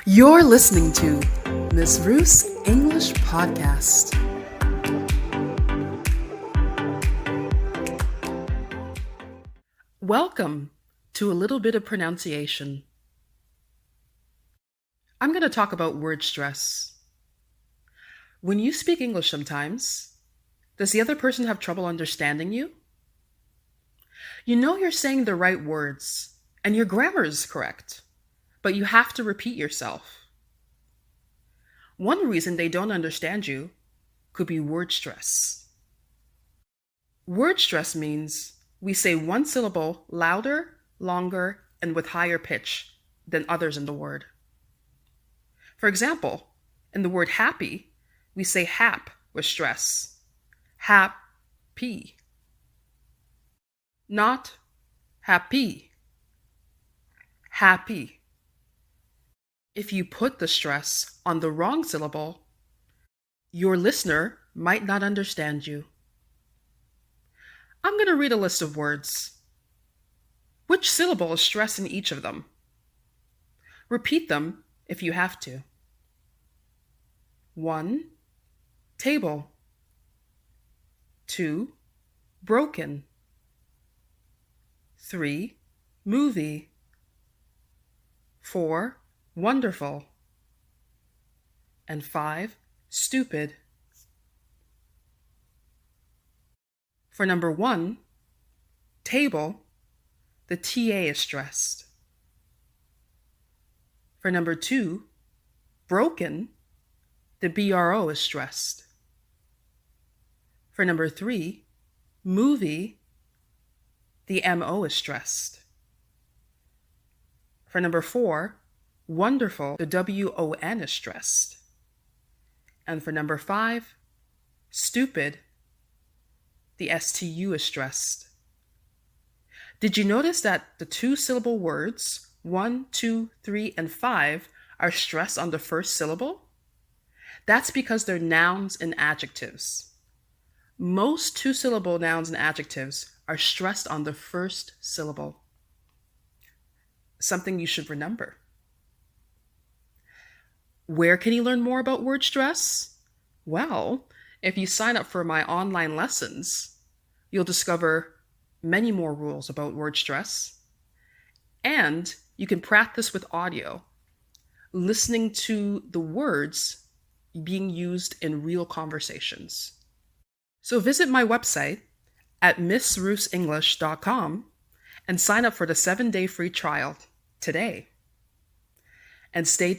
You're listening to Miss Ruth's English Podcast. Welcome to a little bit of pronunciation. I'm going to talk about word stress. When you speak English sometimes, does the other person have trouble understanding you? You know you're saying the right words and your grammar is correct, but you have to repeat yourself. One reason they don't understand you could be word stress. Word stress means we say one syllable louder, longer, and with higher pitch than others in the word. For example, in the word happy, we say hap with stress. Happy. Not happy. Happy. If you put the stress on the wrong syllable, your listener might not understand you. I'm going to read a list of words. Which syllable is stressed in each of them? Repeat them if you have to. 1. Table. 2. Broken. 3. Movie. 4. Wonderful. And 5. Stupid. For number 1, table, the TA is stressed. For number 2, broken, the BRO is stressed. For number 3, movie, the MO is stressed. For number 4, wonderful, the WON is stressed. And for number 5, stupid, the STU is stressed. Did you notice that the 2-syllable words 1, 2, 3, and 5 are stressed on the first syllable? That's because they're nouns and adjectives. Most 2-syllable nouns and adjectives are stressed on the first syllable. Something you should remember. Where can you learn more about word stress? Well, if you sign up for my online lessons, you'll discover many more rules about word stress, and you can practice with audio, listening to the words being used in real conversations. So visit my website at missruthsenglish.com and sign up for the 7-day free trial today. And stay